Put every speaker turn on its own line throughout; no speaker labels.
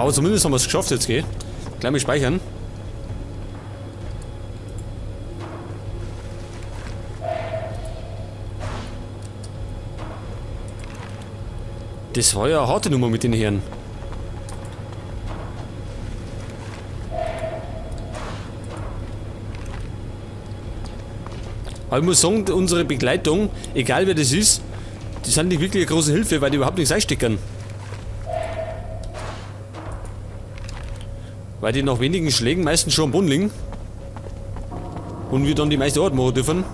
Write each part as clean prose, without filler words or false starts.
Aber zumindest haben wir es geschafft jetzt, gell? Gleich mal speichern. Das war ja eine harte Nummer mit den Herren. Aber ich muss sagen, unsere Begleitung, egal wer das ist, die sind nicht wirklich eine große Hilfe, weil die überhaupt nichts einstecken. Weil die nach wenigen Schlägen meistens schon am Boden liegen. Und wir dann die meiste Arbeit machen dürfen.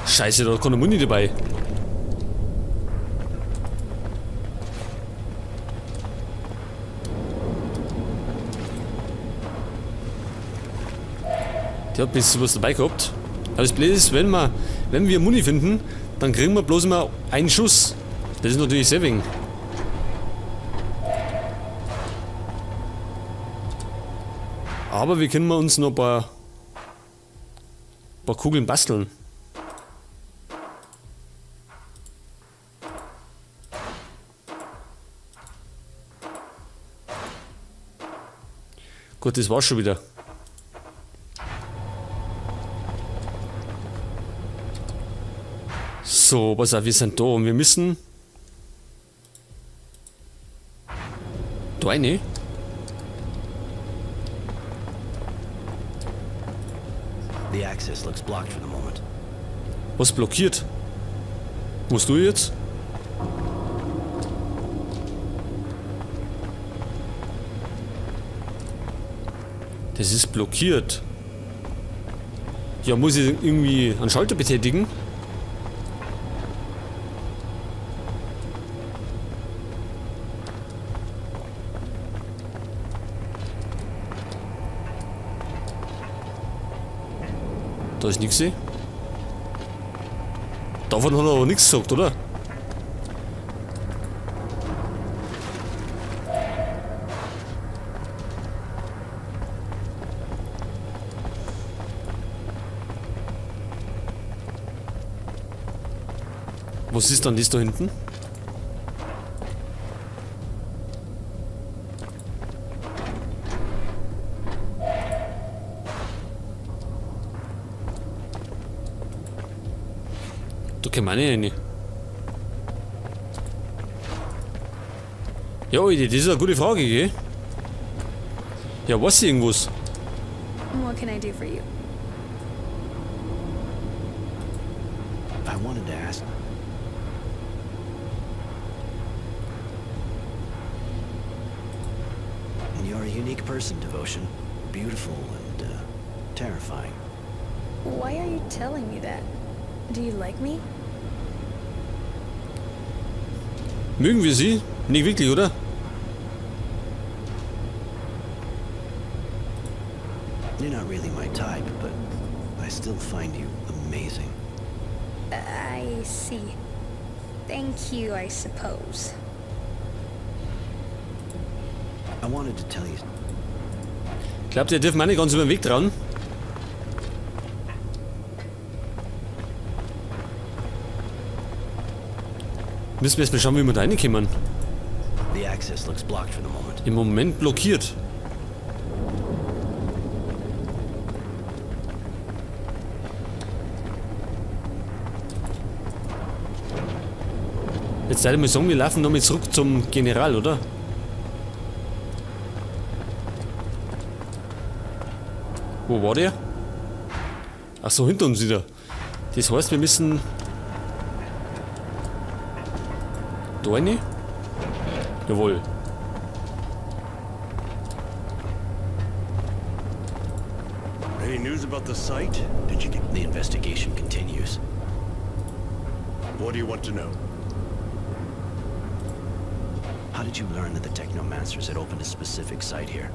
Scheiße, da hat keine Muni dabei. Der hat bis was dabei gehabt. Aber das Blöde ist, wenn wir Muni finden, dann kriegen wir bloß immer einen Schuss. Das ist natürlich sehr wenig. Aber wir können uns noch ein paar Kugeln basteln. Gut, das war's schon wieder. So, pass auf, wir sind da und wir müssen... Da eine?
The access looks blocked for the moment.
Was blockiert? Musst du jetzt? Das ist blockiert. Ja, muss ich irgendwie einen Schalter betätigen? Da ist nichts. Davon hat er aber nichts gesagt, oder? Was ist dann das da hinten? Da können wir nicht rein. Ja, Alter, das ist eine gute Frage, gell? Ja, was irgendwas?
What can I do for you?
I wanted to ask. You're a unique person, Devotion. Beautiful and terrifying.
Why are you telling me that? Do you like me?
Mögen wir sie? Nicht wirklich, oder?
You're not really my type, but I still find you amazing.
I see. Thank you, I suppose.
I wanted to tell you.
Glaubt ihr, dürfen wir nicht ganz über den Weg trauen? Müssen wir erst mal schauen, wie wir da reinkommen.
The access looks blocked for the moment.
Im Moment blockiert. Jetzt würde ich mal sagen, wir laufen nochmal zurück zum General, oder? Wo war der? Ach so, hinter uns wieder. Das heißt, wir müssen... Da rein? Jawohl.
Any news about the site? Did you get...
The investigation continues.
What do you want to know?
How did you learn that the Technomancers had opened a specific site here?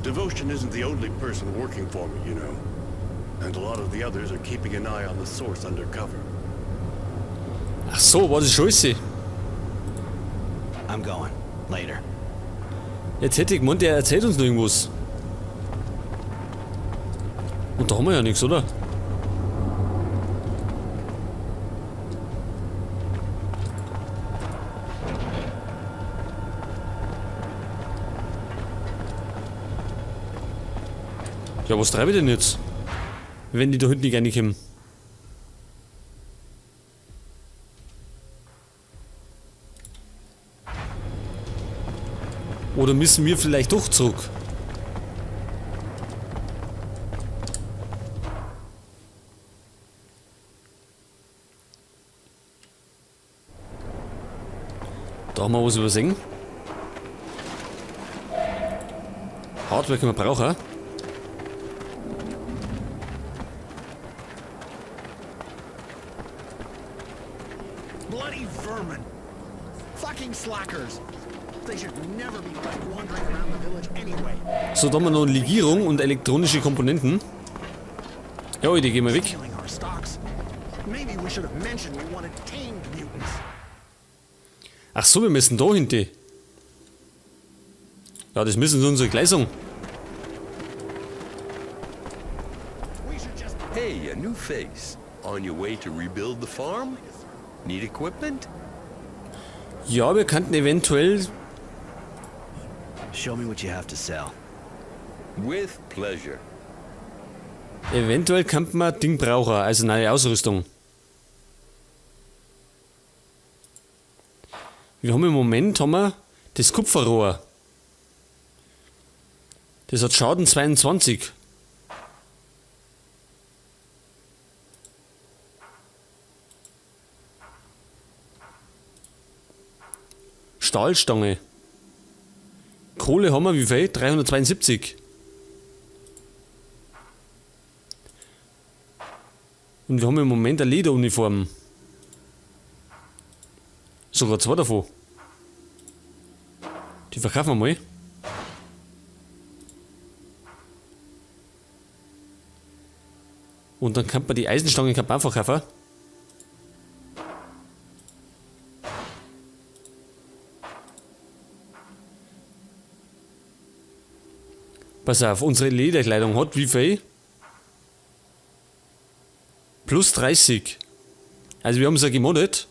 Devotion isn't the only person working for me, you know. And a lot of the others are keeping an eye on the source undercover.
Ach so, war das Scheiße.
I'm going. Later.
Jetzt hätte ich gemeint, der erzählt uns noch irgendwas. Und da haben wir ja nichts, oder? Ja, was treibe ich denn jetzt? Wenn die da hinten nicht reinkommen. Oder müssen wir vielleicht doch zurück? Da haben wir was übersehen. Hardware können wir brauchen.
Bloody vermin! Fucking slackers! They should never be left wandering around the village anyway.
So, da haben wir noch Legierung und elektronische Komponenten. Ja, die gehen wir weg.
Stealing our stocks. Maybe we should have mentioned we wanted tamed mutants.
Ach so, wir müssen da hinten. Ja, das müssen sie unsere Gleisung.
We should just
Hey, a new face. On your way to rebuild the farm? Need equipment?
Ja, wir könnten eventuell.
Show me what you have to sell.
With pleasure.
Eventuell könnten wir Ding brauchen, also neue Ausrüstung. Wir haben im Moment das Kupferrohr. Das hat Schaden 22. Stahlstange. Kohle haben wir wie viel? 372. Und wir haben im Moment eine Lederuniform. Sogar 2 davon. Die verkaufen wir mal. Und dann kann man die Eisenstangen auch verkaufen. Pass auf, unsere Lederkleidung hat wie viel? Plus 30. Also wir haben es ja gemoddet.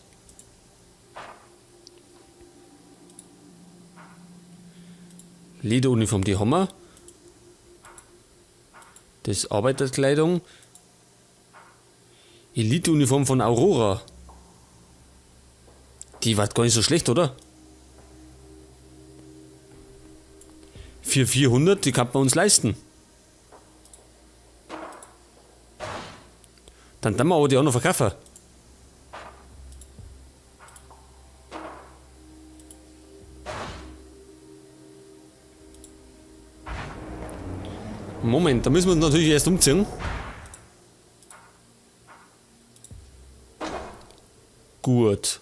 Lederuniform, die haben wir. Das ist Arbeiterkleidung. Eliteuniform von Aurora. Die war gar nicht so schlecht, oder? Für 400, die kann man uns leisten. Dann wir aber die auch noch verkaufen. Moment, da müssen wir uns natürlich erst umziehen. Gut.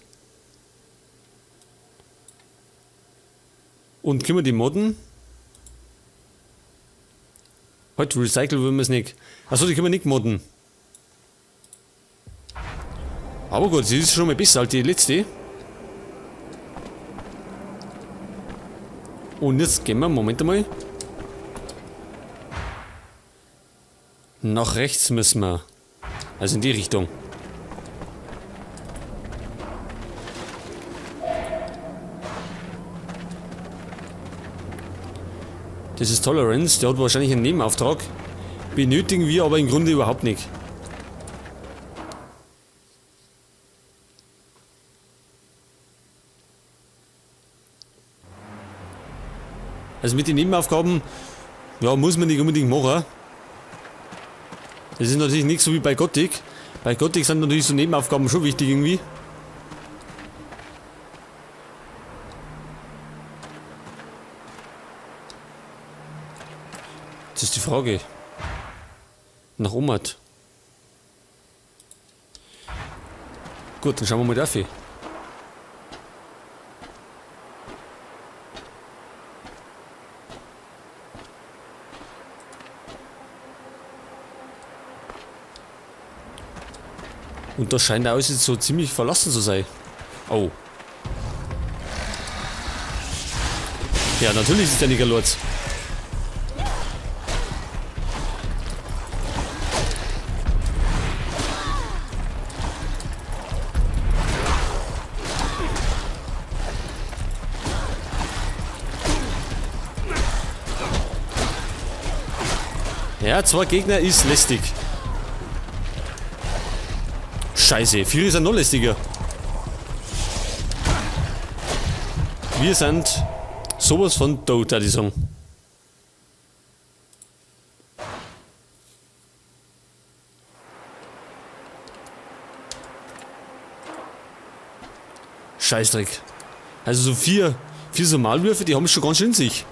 Und können wir die modden? Heute recyceln wollen wir es nicht. Achso, die können wir nicht modden. Aber gut, sie ist schon mal besser als die letzte. Und jetzt gehen wir, Moment einmal. Nach rechts müssen wir. Also in die Richtung. Das ist Tolerance, der hat wahrscheinlich einen Nebenauftrag. Benötigen wir aber im Grunde überhaupt nicht. Also mit den Nebenaufgaben, ja, muss man nicht unbedingt machen. Das ist natürlich nicht so wie bei Gothic. Bei Gothic sind natürlich so Nebenaufgaben schon wichtig irgendwie. Das ist die Frage. Nach Omat. Gut, dann schauen wir mal dafür. Und das scheint aus jetzt so ziemlich verlassen zu sein. Oh. Ja, natürlich ist der Niggerlords. Ja, 2 Gegner ist lästig. Scheiße, 4 ist ja noch lästiger. Wir sind sowas von tot, würde ich sagen. Scheißdreck. Also so 4 so Malwürfe, die haben es schon ganz schön in sich.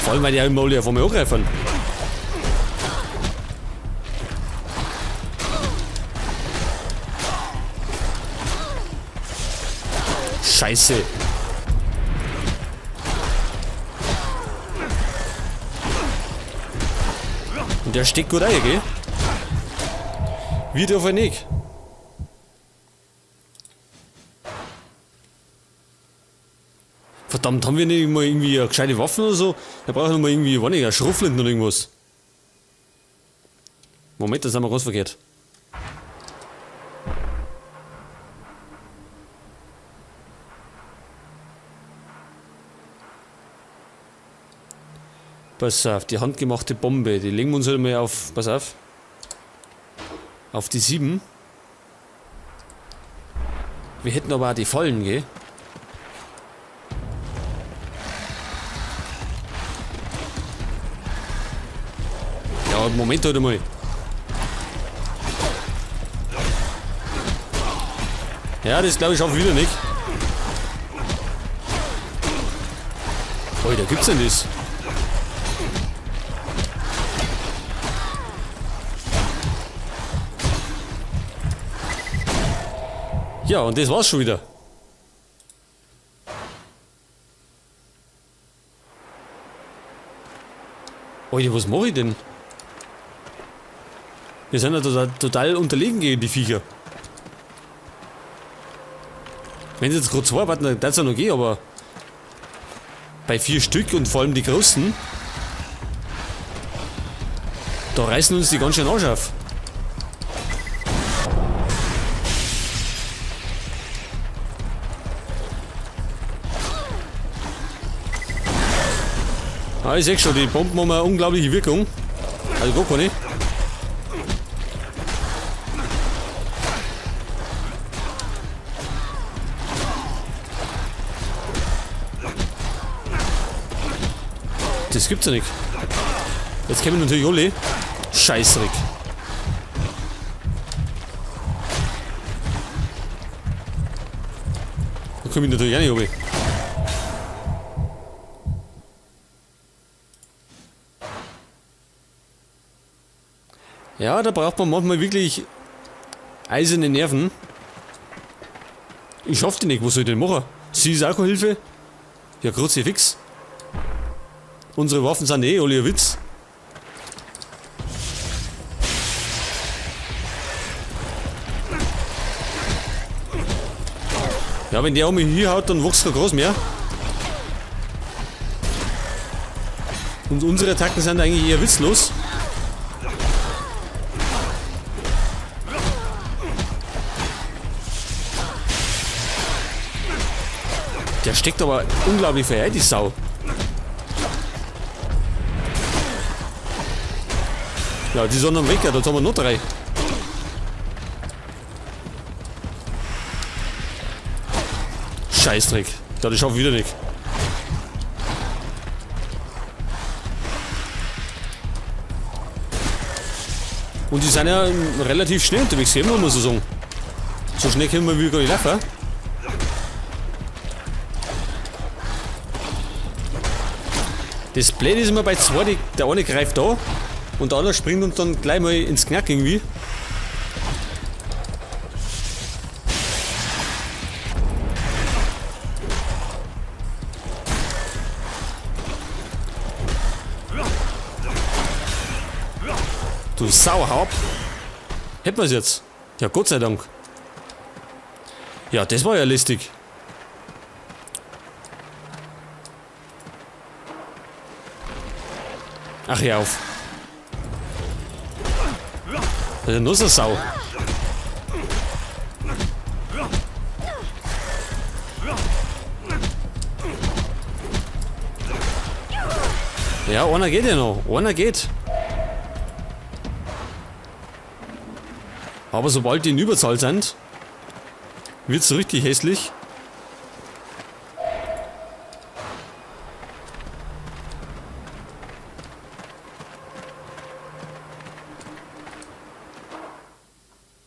Vor allem, weil die auch immer alle auf einmal angreifen. Scheiße. Und der steckt gut ein, gell? Wird auf ein Nick. Verdammt, haben wir nicht mal irgendwie eine gescheite Waffen oder so? Wir brauchen noch mal irgendwie, war nicht, eine Schrotflinte oder irgendwas. Moment, da sind wir ganz verkehrt. Pass auf, die handgemachte Bombe, die legen wir uns halt mal auf, pass auf die 7. Wir hätten aber auch die Fallen, gell? Ja, Moment halt mal. Ja, das glaube ich auch wieder nicht. Alter, gibt's denn das? Ja, und das war's schon wieder. Alter, was mache ich denn? Wir sind ja total unterlegen gegen die Viecher. Wenn sie jetzt gerade 2 warten, dann darf es ja noch gehen, aber bei 4 Stück und vor allem die großen, da reißen uns die ganz schön Arsch auf. Ah, ich sehe schon, die Bomben haben eine unglaubliche Wirkung. Also gar keine. Das gibt's ja nicht. Jetzt kommen natürlich alle. Scheißdreck. Da komme ich natürlich auch nicht runter. Ja, da braucht man manchmal wirklich eiserne Nerven. Ich schaff die nicht, was soll ich denn machen? Sie ist auch keine Hilfe? Ja, grüezi fix. Unsere Waffen sind eh alle ein Witz. Ja, wenn der um mich hier haut, dann wächst kein Gras mehr. Und unsere Attacken sind eigentlich eher witzlos. Der steckt aber unglaublich verheilt, die Sau. Ja, die sind am Weg, jetzt haben wir noch 3. Scheißdreck. Ja, das schaffe ich wieder nicht. Und die sind ja relativ schnell unterwegs, muss man so sagen. So schnell können wir gar nicht laufen. Das Blöde ist immer bei 2, der eine greift da und der andere springt uns dann gleich mal ins Knack irgendwie. Du Sauhaupt. Hätten wir es jetzt. Ja, Gott sei Dank. Ja, das war ja listig. Ach, hör auf. Das ist ja nur so eine Sau. Ja, einer geht ja noch. Einer geht. Aber sobald die in Überzahl sind, wird es richtig hässlich.